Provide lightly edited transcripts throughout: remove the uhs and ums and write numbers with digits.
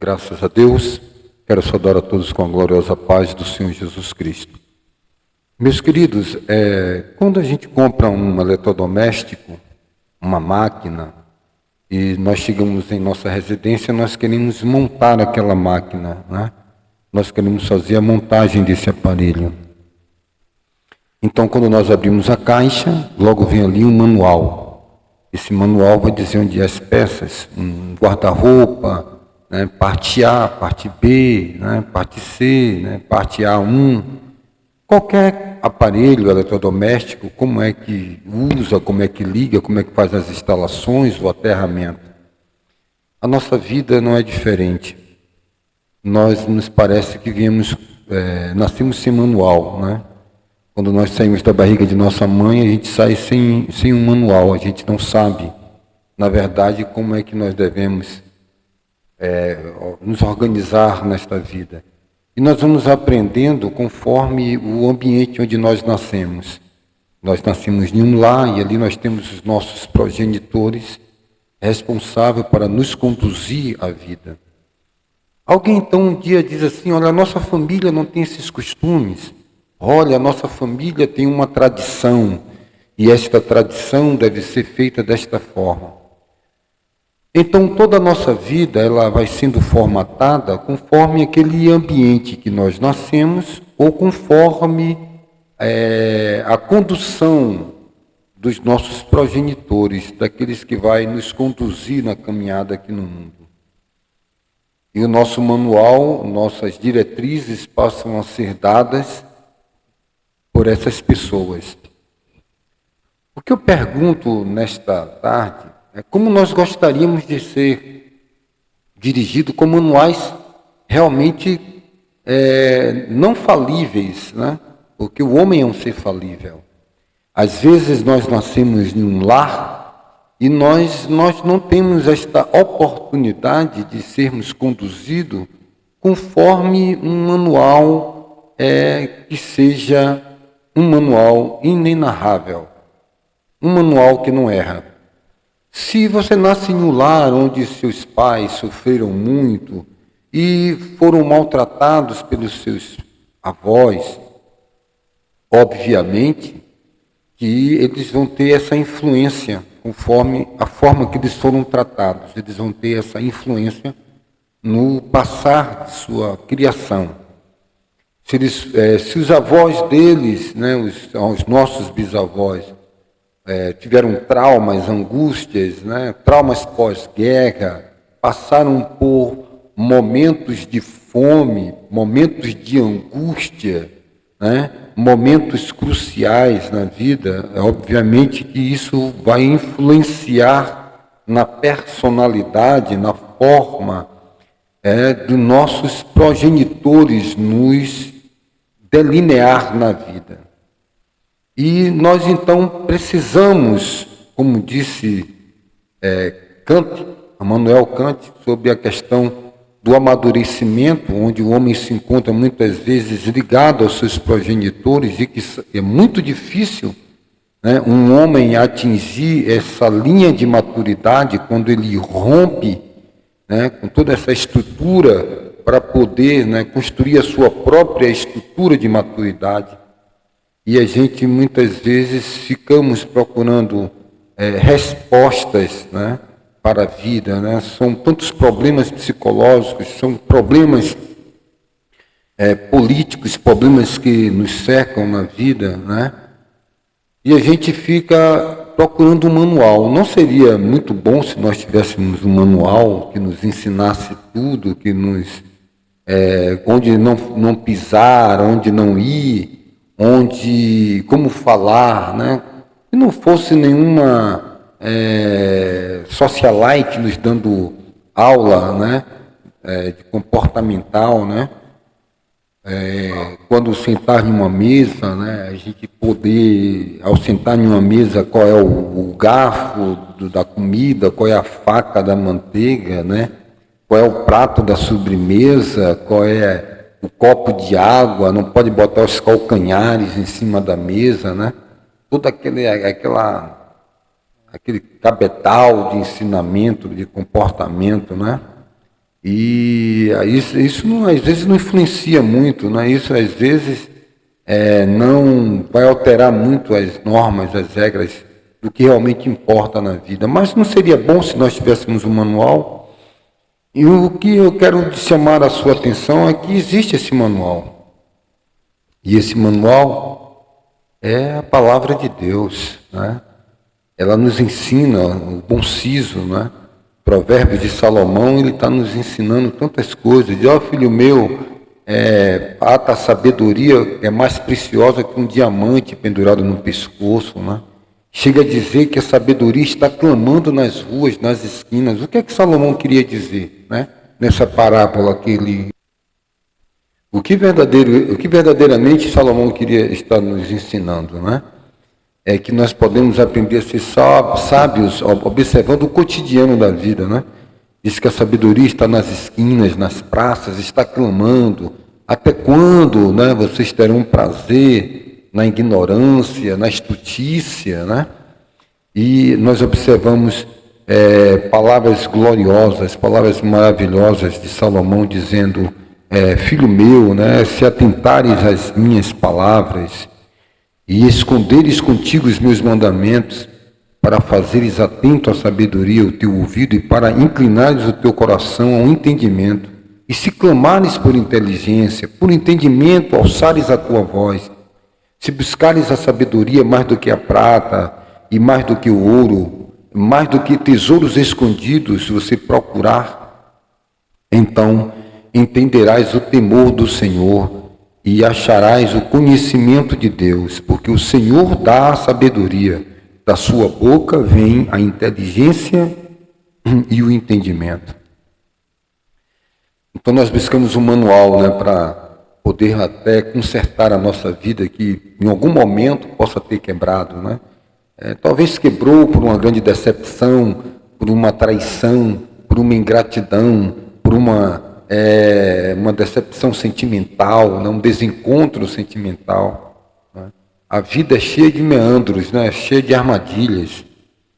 graças a Deus. Quero saudar a todos com a gloriosa paz do Senhor Jesus Cristo. Meus queridos, quando a gente compra um eletrodoméstico, uma máquina, e nós chegamos em nossa residência, nós queremos montar aquela máquina, né? Nós queremos fazer a montagem desse aparelho. Então, quando nós abrimos a caixa, logo vem ali um manual. Esse manual vai dizer onde as peças, um guarda-roupa, né, parte A, parte B, né, parte C, né, parte A1. Qualquer aparelho eletrodoméstico, como é que usa, como é que liga, como é que faz as instalações, o aterramento. A nossa vida não é diferente. Nós nos parece que nascemos sem manual, né? Quando nós saímos da barriga de nossa mãe, a gente sai sem um manual, a gente não sabe, na verdade, como é que nós devemos nos organizar nesta vida. E nós vamos aprendendo conforme o ambiente onde nós nascemos. Nós nascemos em um lar e ali nós temos os nossos progenitores responsáveis para nos conduzir à vida. Alguém então um dia diz assim, olha, a nossa família não tem esses costumes. Olha, a nossa família tem uma tradição e esta tradição deve ser feita desta forma. Então, toda a nossa vida ela vai sendo formatada conforme aquele ambiente que nós nascemos ou conforme a condução dos nossos progenitores, daqueles que vai nos conduzir na caminhada aqui no mundo. E o nosso manual, nossas diretrizes passam a ser dadas por essas pessoas. O que eu pergunto nesta tarde é como nós gostaríamos de ser dirigidos com manuais realmente não falíveis, né? Porque o homem é um ser falível. Às vezes nós nascemos em um lar e nós não temos esta oportunidade de sermos conduzidos conforme um manual que seja um manual inenarrável, um manual que não erra. Se você nasce em um lar onde seus pais sofreram muito e foram maltratados pelos seus avós, obviamente que eles vão ter essa influência conforme a forma que eles foram tratados. Eles vão ter essa influência no passar de sua criação. Se os avós deles, né, os nossos bisavós, tiveram traumas, angústias, né, traumas pós-guerra, passaram por momentos de fome, momentos de angústia, né, momentos cruciais na vida, obviamente que isso vai influenciar na personalidade, na forma dos nossos progenitores nos delinear na vida. E nós então precisamos, como disse Immanuel Kant, sobre a questão do amadurecimento, onde o homem se encontra muitas vezes ligado aos seus progenitores e que é muito difícil, né, um homem atingir essa linha de maturidade quando ele rompe, né, com toda essa estrutura para poder, né, construir a sua própria estrutura de maturidade. E a gente muitas vezes ficamos procurando respostas, né, para a vida, né? São tantos problemas psicológicos, são problemas políticos, problemas que nos cercam na vida, né? E a gente fica procurando um manual. Não seria muito bom se nós tivéssemos um manual que nos ensinasse tudo, que nos onde não pisar, onde não ir, onde como falar, né? Que não fosse nenhuma socialite nos dando aula, né, de comportamental, né, quando sentar em uma mesa, né, a gente poder, ao sentar em uma mesa, qual é o garfo da comida, qual é a faca da manteiga, né, qual é o prato da sobremesa, qual é o copo de água, não pode botar os calcanhares em cima da mesa, né, todo aquele cabetal de ensinamento, de comportamento, né? E isso não, às vezes não influencia muito, né? Isso às vezes não vai alterar muito as normas, as regras do que realmente importa na vida. Mas não seria bom se nós tivéssemos um manual? E o que eu quero chamar a sua atenção é que existe esse manual. E esse manual é a palavra de Deus, né? Ela nos ensina o bom siso, né? Provérbios de Salomão, ele está nos ensinando tantas coisas. Diz, ó filho meu, a sabedoria é mais preciosa que um diamante pendurado no pescoço, né? Chega a dizer que a sabedoria está clamando nas ruas, nas esquinas. O que é que Salomão queria dizer, né? Nessa parábola que ele... O que verdadeiramente Salomão queria estar nos ensinando, né? É que nós podemos aprender a ser sábios observando o cotidiano da vida, né? Diz que a sabedoria está nas esquinas, nas praças, está clamando. Até quando, né, vocês terão prazer na ignorância, na estutícia, né? E nós observamos palavras gloriosas, palavras maravilhosas de Salomão dizendo, filho meu, né, se atentares às minhas palavras e esconderes contigo os meus mandamentos, para fazeres atento à sabedoria o teu ouvido e para inclinares o teu coração ao entendimento, e se clamares por inteligência, por entendimento, alçares a tua voz, se buscares a sabedoria mais do que a prata e mais do que o ouro, mais do que tesouros escondidos, se você procurar, então entenderás o temor do Senhor e acharás o conhecimento de Deus, porque o Senhor dá a sabedoria, da sua boca vem a inteligência e o entendimento. Então nós buscamos um manual, né, para poder até consertar a nossa vida que em algum momento possa ter quebrado, né? Talvez quebrou por uma grande decepção, por uma traição, por uma ingratidão, por uma decepção sentimental, né? Um desencontro sentimental. Né? A vida é cheia de meandros, né? Cheia de armadilhas.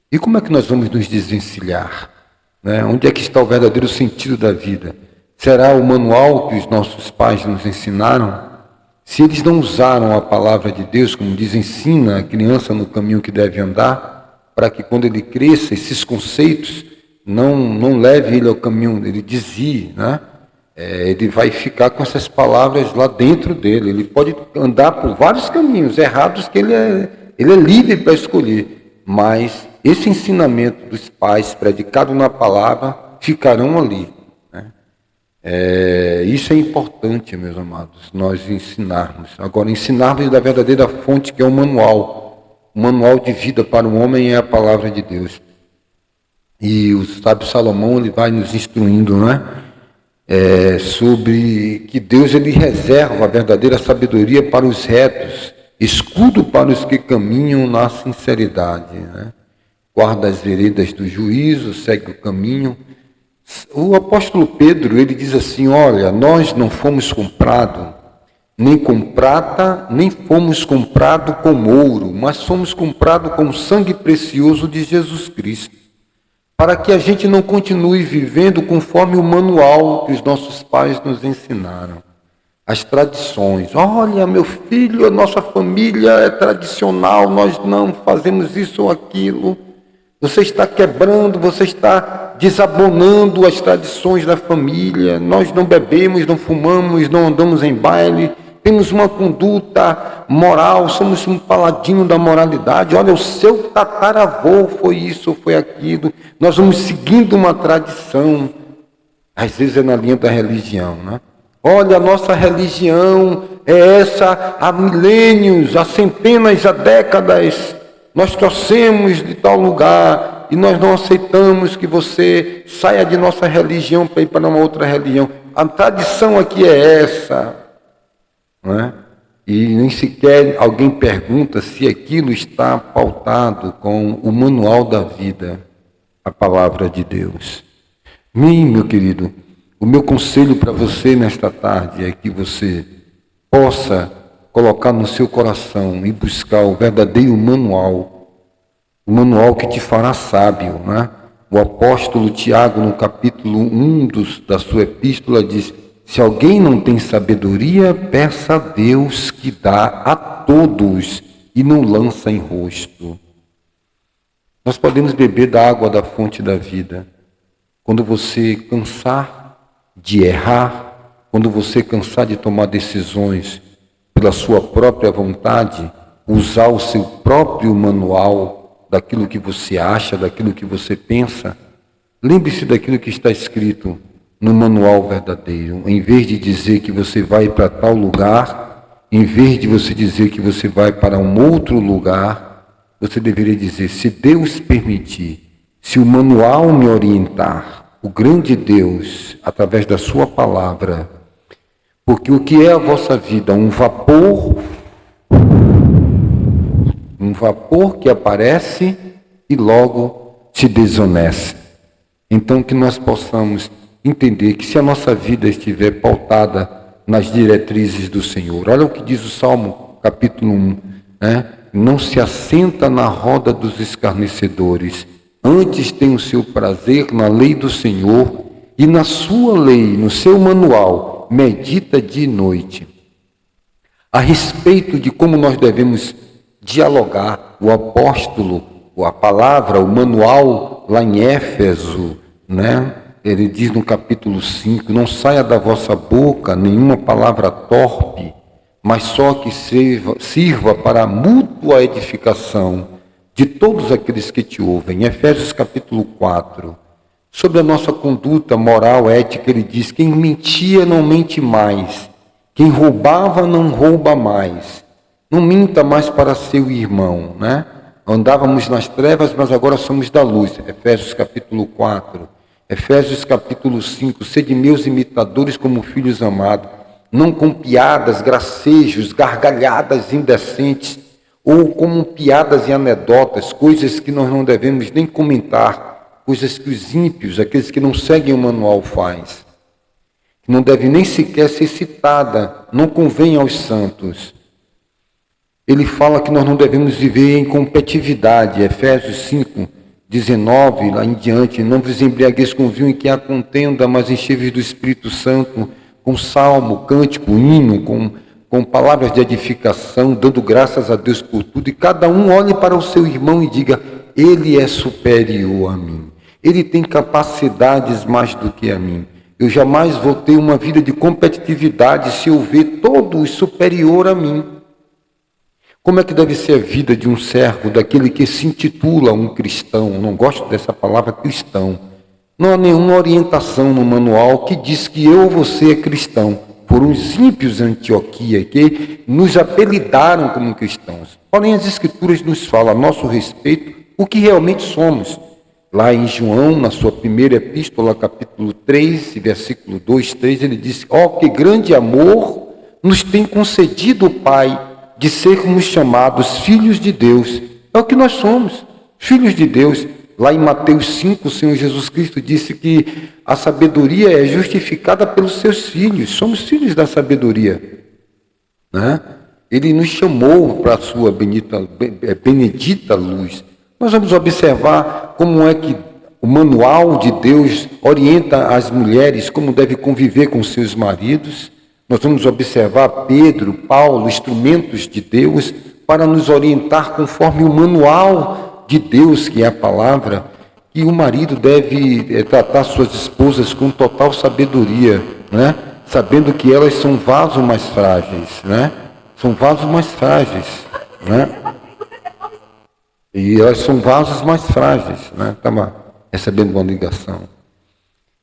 E como é que nós vamos nos desvencilhar? Né? Onde é que está o verdadeiro sentido da vida? Será o manual que os nossos pais nos ensinaram? Se eles não usaram a palavra de Deus, como diz, ensina a criança no caminho que deve andar, para que quando ele cresça, esses conceitos não leve ele ao caminho, ele desvie, né? Ele vai ficar com essas palavras lá dentro dele. Ele pode andar por vários caminhos errados que ele é livre para escolher, mas esse ensinamento dos pais, predicado na palavra, ficarão ali. Isso é importante, meus amados, nós ensinarmos. Agora, ensinarmos da verdadeira fonte, que é o manual. O manual de vida para o homem é a palavra de Deus. E o sábio Salomão, ele vai nos instruindo, né? Sobre que Deus, ele reserva a verdadeira sabedoria para os retos, escudo para os que caminham na sinceridade, né? Guarda as veredas do juízo, segue o caminho. O apóstolo Pedro, ele diz assim, olha, nós não fomos comprados nem com prata, nem fomos comprados com ouro, mas fomos comprados com o sangue precioso de Jesus Cristo, para que a gente não continue vivendo conforme o manual que os nossos pais nos ensinaram, as tradições. Olha, meu filho, a nossa família é tradicional, nós não fazemos isso ou aquilo. Você está quebrando, você está desabonando as tradições da família. Nós não bebemos, não fumamos, não andamos em baile. Temos uma conduta moral, somos um paladino da moralidade. Olha, o seu tataravô foi isso, foi aquilo. Nós vamos seguindo uma tradição. Às vezes é na linha da religião, né? Olha, a nossa religião é essa há milênios, há centenas, há décadas. Nós trouxemos de tal lugar e nós não aceitamos que você saia de nossa religião para ir para uma outra religião. A tradição aqui é essa. Não é? E nem sequer alguém pergunta se aquilo está pautado com o manual da vida, a palavra de Deus. Meu querido, o meu conselho para você nesta tarde é que você possa colocar no seu coração e buscar o verdadeiro manual, o manual que te fará sábio, né? O apóstolo Tiago, no capítulo 1 da sua epístola, diz: se alguém não tem sabedoria, peça a Deus que dá a todos e não lança em rosto. Nós podemos beber da água da fonte da vida. Quando você cansar de errar, quando você cansar de tomar decisões pela sua própria vontade, usar o seu próprio manual daquilo que você acha, daquilo que você pensa, lembre-se daquilo que está escrito no manual verdadeiro. Em vez de dizer que você vai para tal lugar, em vez de você dizer que você vai para um outro lugar, você deveria dizer: se Deus permitir, se o manual me orientar, o grande Deus, através da sua palavra, porque o que é a vossa vida? Um vapor que aparece e logo se desvanece. Então que nós possamos entender que se a nossa vida estiver pautada nas diretrizes do Senhor, olha o que diz o Salmo capítulo 1, né? Não se assenta na roda dos escarnecedores, antes tem o seu prazer na lei do Senhor, e na sua lei, no seu manual, medita dia e noite. A respeito de como nós devemos dialogar, o apóstolo, a palavra, o manual, lá em Éfeso, né? Ele diz no capítulo 5, não saia da vossa boca nenhuma palavra torpe, mas só que sirva para a mútua edificação de todos aqueles que te ouvem. Em Efésios capítulo 4, sobre a nossa conduta moral, ética, ele diz: quem mentia não mente mais, quem roubava não rouba mais, não minta mais para seu irmão, né? Andávamos nas trevas, mas agora somos da luz. Efésios capítulo 4. Efésios capítulo 5. Sede meus imitadores como filhos amados, não com piadas, gracejos, gargalhadas indecentes, ou como piadas e anedotas, coisas que nós não devemos nem comentar, coisas que os ímpios, aqueles que não seguem o manual, faz. Não deve nem sequer ser citada, não convém aos santos. Ele fala que nós não devemos viver em competitividade, Efésios 5, 19, lá em diante: não vos embriagueis com vinho em que há contenda, mas enchei-vos do Espírito Santo, com salmo, cântico, hino, com palavras de edificação, dando graças a Deus por tudo, e cada um olhe para o seu irmão e diga: ele é superior a mim, ele tem capacidades mais do que a mim. Eu jamais vou ter uma vida de competitividade se eu ver todos superior a mim. Como é que deve ser a vida de um servo, daquele que se intitula um cristão? Não gosto dessa palavra cristão. Não há nenhuma orientação no manual que diz que eu ou você é cristão. Foram os ímpios de Antioquia que nos apelidaram como cristãos. Porém, as Escrituras nos falam a nosso respeito o que realmente somos. Lá em João, na sua primeira epístola, capítulo 3, versículo 2, 3, ele diz: que grande amor nos tem concedido o Pai, de sermos chamados filhos de Deus. É o que nós somos, filhos de Deus. Lá em Mateus 5, o Senhor Jesus Cristo disse que a sabedoria é justificada pelos seus filhos. Somos filhos da sabedoria, né? Ele nos chamou para a sua benedita luz. Nós vamos observar como é que o manual de Deus orienta as mulheres como devem conviver com seus maridos. Nós vamos observar Pedro, Paulo, instrumentos de Deus para nos orientar conforme o manual de Deus, que é a palavra, que o marido deve tratar suas esposas com total sabedoria, né? Sabendo que elas são vasos mais frágeis, né? São vasos mais frágeis, né? E elas são vasos mais frágeis, né? Estava recebendo uma ligação.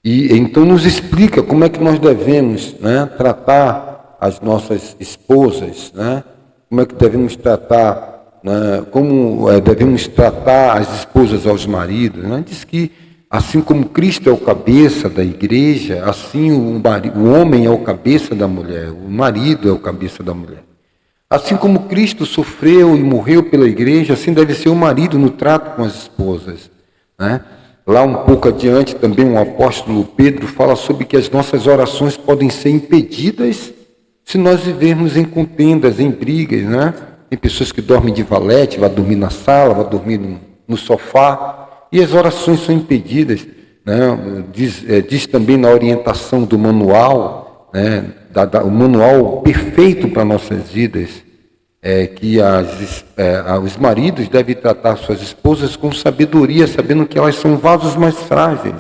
E então nos explica como é que nós devemos, né, tratar as nossas esposas, né? Como é que devemos tratar, né, devemos tratar as esposas aos maridos, né? Diz que assim como Cristo é o cabeça da igreja, assim o homem é o cabeça da mulher, o marido é o cabeça da mulher. Assim como Cristo sofreu e morreu pela igreja, assim deve ser o marido no trato com as esposas, né? Lá um pouco adiante também o apóstolo Pedro fala sobre que as nossas orações podem ser impedidas se nós vivermos em contendas, em brigas, né? Tem pessoas que dormem de valete, vai dormir na sala, vai dormir no sofá, e as orações são impedidas, né? Diz também na orientação do manual, né? O manual perfeito para nossas vidas, que os maridos devem tratar suas esposas com sabedoria, sabendo que elas são vasos mais frágeis.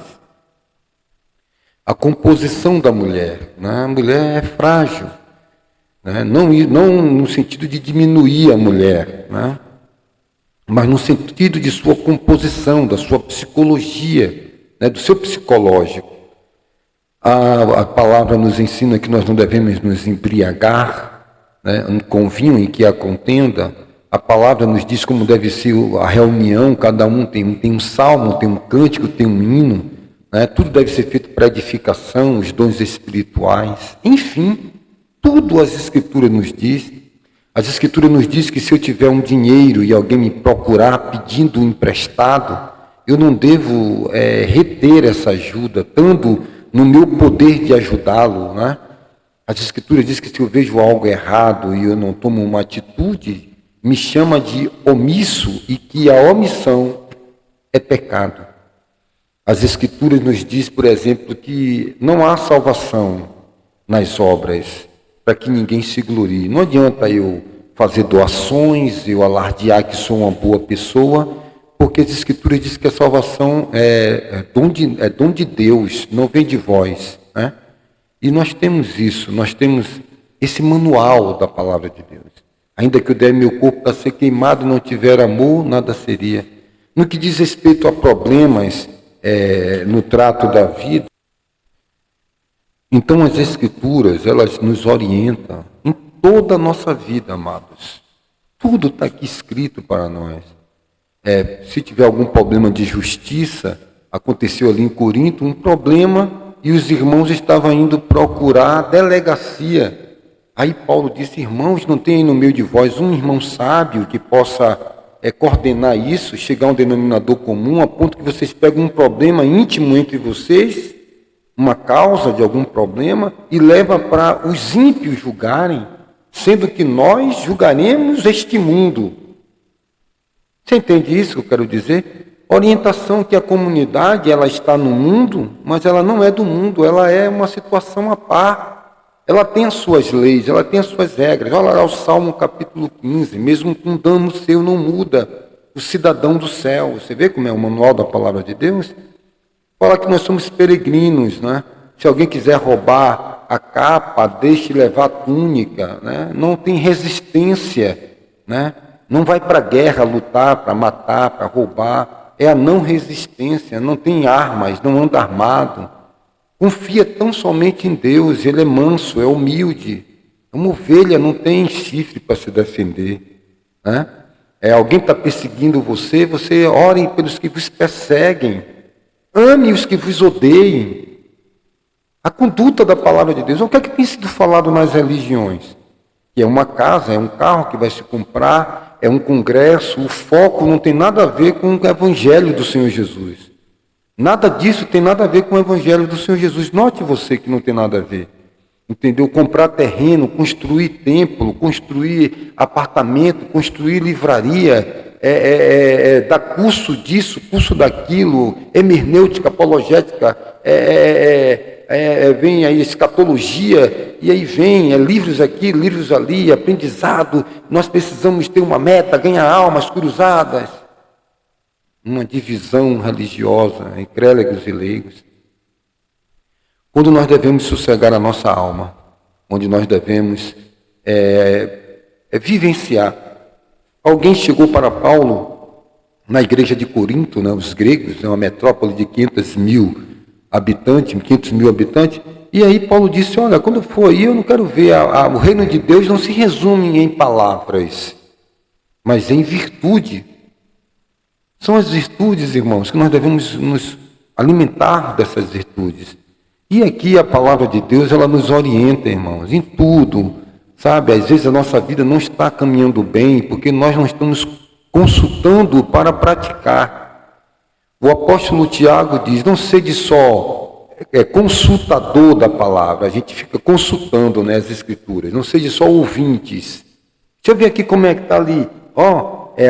A composição da mulher, né? A mulher é frágil, né? Não no sentido de diminuir a mulher, né? Mas no sentido de sua composição, da sua psicologia, né? Do seu psicológico. A palavra nos ensina que nós não devemos nos embriagar, né? Com vinho em que há contenda. A palavra nos diz como deve ser a reunião, cada um tem um salmo, tem um cântico, tem um hino, né? Tudo deve ser feito para edificação, os dons espirituais, enfim, tudo as Escrituras nos diz. As Escrituras nos diz que se eu tiver um dinheiro e alguém me procurar pedindo emprestado, eu não devo reter essa ajuda, estando no meu poder de ajudá-lo, né? As Escrituras dizem que se eu vejo algo errado e eu não tomo uma atitude, me chama de omisso e que a omissão é pecado. As Escrituras nos diz, por exemplo, que não há salvação nas obras para que ninguém se glorie. Não adianta eu fazer doações, eu alardear que sou uma boa pessoa, porque as Escrituras dizem que a salvação é dom de Deus, não vem de vós, né? E nós temos isso, nós temos esse manual da palavra de Deus. Ainda que eu der meu corpo para ser queimado, não tiver amor, nada seria. No que diz respeito a problemas no trato da vida, então as Escrituras, elas nos orientam em toda a nossa vida, amados. Tudo está aqui escrito para nós. Se tiver algum problema de justiça, aconteceu ali em Corinto um problema e os irmãos estavam indo procurar a delegacia. Aí Paulo disse: irmãos, não tem aí no meio de vós um irmão sábio que possa coordenar isso, chegar a um denominador comum, a ponto que vocês pegam um problema íntimo entre vocês, uma causa de algum problema, e leva para os ímpios julgarem, sendo que nós julgaremos este mundo. Você entende isso que eu quero dizer? Orientação que a comunidade, ela está no mundo, mas ela não é do mundo, ela é uma situação à par. Ela tem as suas leis, ela tem as suas regras. Olha lá o Salmo capítulo 15, mesmo com dano seu não muda o cidadão do céu. Você vê como é o manual da palavra de Deus? Fala que nós somos peregrinos, né? Se alguém quiser roubar a capa, deixe levar a túnica, né? Não tem resistência, né? Não vai para a guerra lutar, para matar, para roubar. É a não resistência, não tem armas, não anda armado. Confia tão somente em Deus, Ele é manso, é humilde. Uma ovelha não tem chifre para se defender, né? Alguém está perseguindo você, você ore pelos que vos perseguem. Ame os que vos odeiem. A conduta da palavra de Deus, o que é que tem sido falado nas religiões? Que é uma casa, é um carro que vai se comprar, é um congresso, o foco não tem nada a ver com o evangelho do Senhor Jesus. Nada disso tem nada a ver com o evangelho do Senhor Jesus. Note você que não tem nada a ver. Entendeu? Comprar terreno, construir templo, construir apartamento, construir livraria, dar curso disso, curso daquilo, hermenêutica, apologética, vem aí escatologia, e aí vem livros aqui, livros ali, aprendizado. Nós precisamos ter uma meta, ganhar almas cruzadas. Uma divisão religiosa entre clérigos e leigos. Quando nós devemos sossegar a nossa alma, onde nós devemos vivenciar. Alguém chegou para Paulo na igreja de Corinto, né, os gregos, uma metrópole de 500 mil habitantes, e aí Paulo disse: olha, quando eu for aí, eu não quero ver, o reino de Deus não se resume em palavras, mas em virtude. São as virtudes, irmãos, que nós devemos nos alimentar dessas virtudes. E aqui a palavra de Deus, ela nos orienta, irmãos, em tudo. Sabe, às vezes a nossa vida não está caminhando bem, porque nós não estamos consultando para praticar. O apóstolo Tiago diz: não sede só consultador da palavra, a gente fica consultando, né, as escrituras, não sede só ouvintes. Deixa eu ver aqui como é que está ali,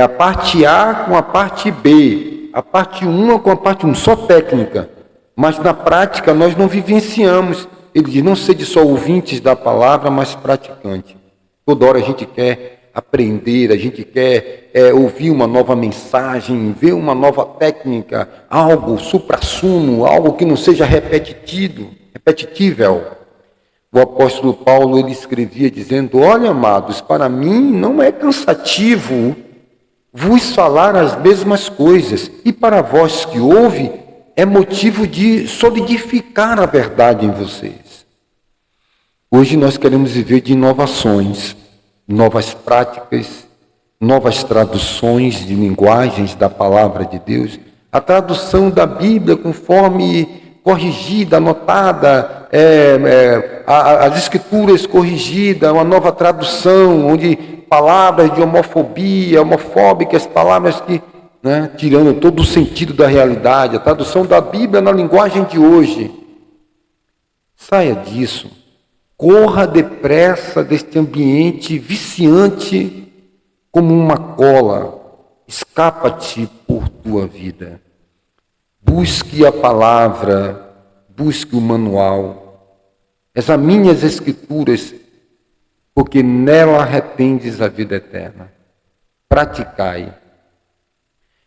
a parte A com a parte B. a parte 1 com a parte 1, só técnica, mas na prática nós não vivenciamos. Ele diz, não sede só ouvintes da palavra, mas praticantes. Toda hora a gente quer aprender, a gente quer ouvir uma nova mensagem, ver uma nova técnica, algo suprassumo, algo que não seja repetitível. O apóstolo Paulo, ele escrevia dizendo, olha, amados, para mim não é cansativo vos falar as mesmas coisas, e para vós que ouve, é motivo de solidificar a verdade em vocês. Hoje nós queremos viver de inovações, novas práticas, novas traduções de linguagens da palavra de Deus, a tradução da Bíblia conforme corrigida, anotada, as escrituras corrigidas, uma nova tradução, onde palavras de homofobia, homofóbicas, palavras que, tirando todo o sentido da realidade, a tradução da Bíblia na linguagem de hoje. Saia disso, corra depressa deste ambiente viciante como uma cola, escapa-te por tua vida. Busque a palavra, busque o manual, examine as escrituras, porque nela retendes a vida eterna. Praticai.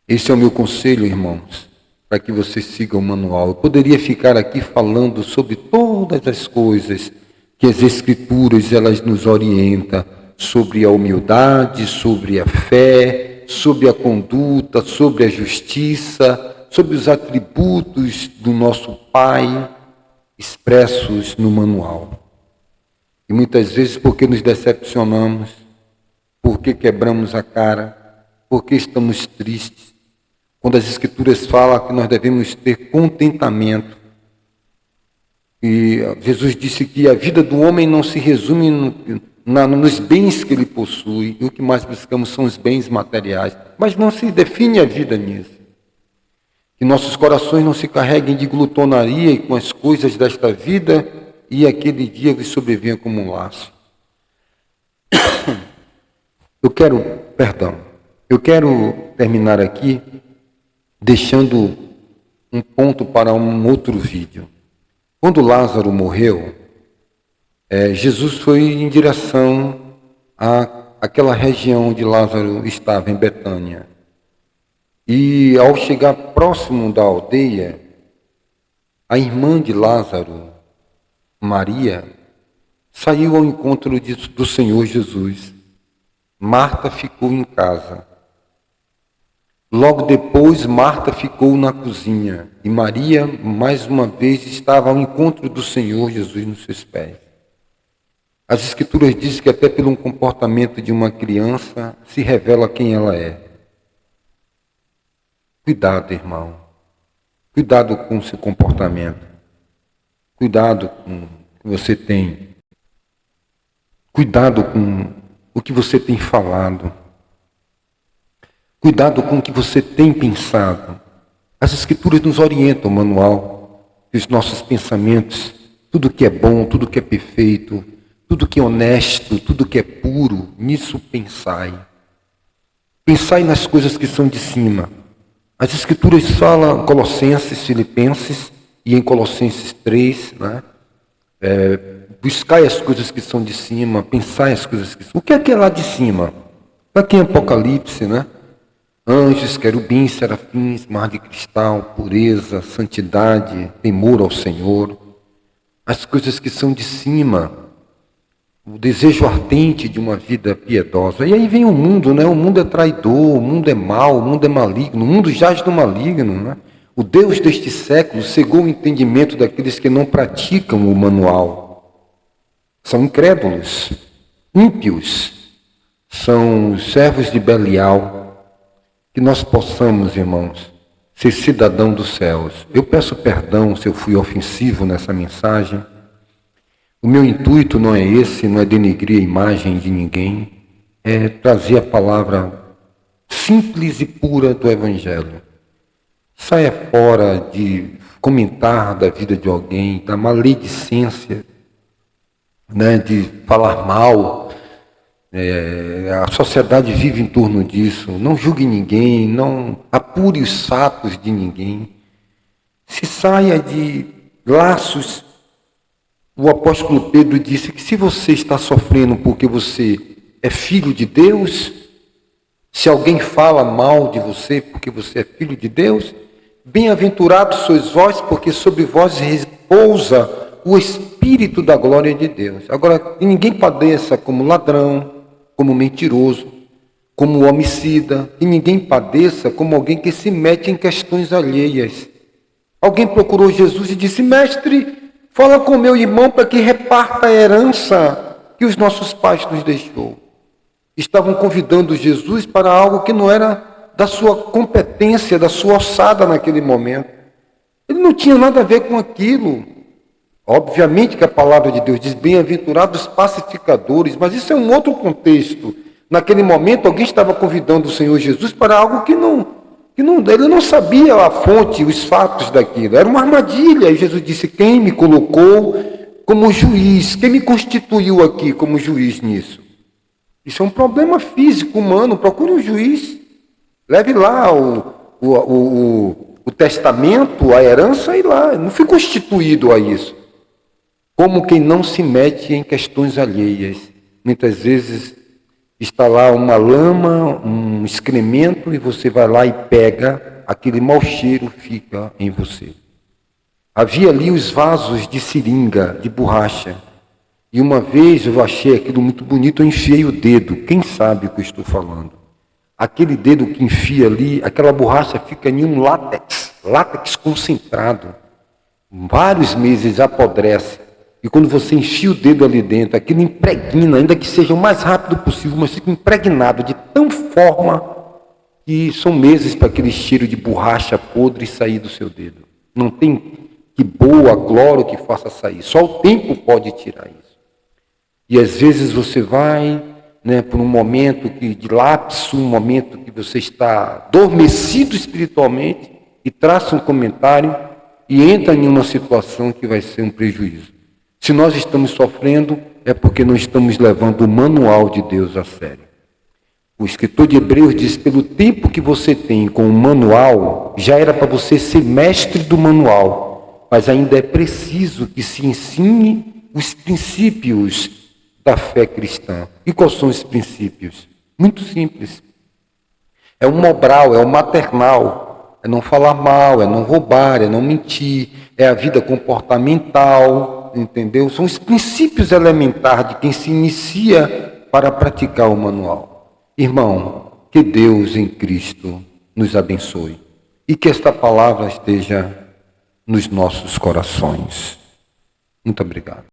Esse é o meu conselho, irmãos, para que você siga o manual. Eu poderia ficar aqui falando sobre todas as coisas que as escrituras elas nos orientam, sobre a humildade, sobre a fé, sobre a conduta, sobre a justiça, sobre os atributos do nosso Pai expressos no manual. E muitas vezes porque nos decepcionamos, porque quebramos a cara, porque estamos tristes, quando as Escrituras falam que nós devemos ter contentamento. E Jesus disse que a vida do homem não se resume nos bens que ele possui, e o que mais buscamos são os bens materiais, mas não se define a vida nisso. Que nossos corações não se carreguem de glutonaria com as coisas desta vida e aquele dia lhes sobrevenha como um laço. Eu quero terminar aqui deixando um ponto para um outro vídeo. Quando Lázaro morreu, Jesus foi em direção àquela região onde Lázaro estava, em Betânia. E ao chegar próximo da aldeia, a irmã de Lázaro, Maria, saiu ao encontro do Senhor Jesus. Marta ficou em casa. Logo depois, Marta ficou na cozinha e Maria, mais uma vez, estava ao encontro do Senhor Jesus nos seus pés. As Escrituras dizem que até pelo comportamento de uma criança se revela quem ela é. Cuidado, irmão. Cuidado com o seu comportamento. Cuidado com o que você tem. Cuidado com o que você tem falado. Cuidado com o que você tem pensado. As Escrituras nos orientam, o manual, os nossos pensamentos, tudo que é bom, tudo que é perfeito, tudo que é honesto, tudo que é puro, nisso pensai. Pensai nas coisas que são de cima. As Escrituras falam em Colossenses, Filipenses e em Colossenses 3, buscai as coisas que são de cima, pensai as coisas que são. O que é lá de cima? Está aqui em Apocalipse, Anjos, querubins, serafins, mar de cristal, pureza, santidade, temor ao Senhor. As coisas que são de cima, o desejo ardente de uma vida piedosa. E aí vem o mundo, O mundo é traidor, o mundo é mau, o mundo é maligno, o mundo jaz do maligno, O Deus deste século cegou o entendimento daqueles que não praticam o manual. São incrédulos, ímpios, são os servos de Belial. Que nós possamos, irmãos, ser cidadão dos céus. Eu peço perdão se eu fui ofensivo nessa mensagem. O meu intuito não é esse, não é denegrir a imagem de ninguém, é trazer a palavra simples e pura do Evangelho. Saia fora de comentar da vida de alguém, da maledicência, de falar mal. A sociedade vive em torno disso. Não julgue ninguém, não apure os fatos de ninguém. Se saia de laços. O apóstolo Pedro disse que se você está sofrendo porque você é filho de Deus, se alguém fala mal de você porque você é filho de Deus, bem-aventurados sois vós, porque sobre vós repousa o Espírito da glória de Deus. Agora, que ninguém padeça como ladrão, como mentiroso, como homicida, e ninguém padeça como alguém que se mete em questões alheias. Alguém procurou Jesus e disse: mestre, fala com meu irmão para que reparta a herança que os nossos pais nos deixou. Estavam convidando Jesus para algo que não era da sua competência, da sua alçada naquele momento. Ele não tinha nada a ver com aquilo. Obviamente que a palavra de Deus diz: bem-aventurados pacificadores, mas isso é um outro contexto. Naquele momento, alguém estava convidando o Senhor Jesus para algo que ele não sabia a fonte, os fatos daquilo. Era uma armadilha. E Jesus disse: quem me colocou como juiz? Quem me constituiu aqui como juiz nisso? Isso é um problema físico, humano. Procure um juiz. Leve lá o testamento, a herança, e lá. Não fui constituído a isso. Como quem não se mete em questões alheias. Muitas vezes está lá uma lama, um excremento, e você vai lá e pega, aquele mau cheiro fica em você. Havia ali os vasos de seringa, de borracha. E uma vez eu achei aquilo muito bonito, eu enfiei o dedo. Quem sabe o que eu estou falando? Aquele dedo que enfia ali, aquela borracha fica em um látex concentrado. Vários meses apodrece. E quando você enfia o dedo ali dentro, aquilo impregna, ainda que seja o mais rápido possível, mas fica impregnado de tal forma que são meses para aquele cheiro de borracha podre sair do seu dedo. Não tem que boa, cloro que faça sair. Só o tempo pode tirar isso. E às vezes você vai, por um momento de lapso, um momento que você está adormecido espiritualmente, e traça um comentário e entra em uma situação que vai ser um prejuízo. Se nós estamos sofrendo, é porque não estamos levando o manual de Deus a sério. O escritor de Hebreus diz: pelo tempo que você tem com o manual, já era para você ser mestre do manual, mas ainda é preciso que se ensine os princípios da fé cristã. E quais são os princípios? Muito simples. É o mobral, é o maternal, é não falar mal, é não roubar, é não mentir, é a vida comportamental. Entendeu? São os princípios elementares de quem se inicia para praticar o manual. Irmão, que Deus em Cristo nos abençoe e que esta palavra esteja nos nossos corações. Muito obrigado.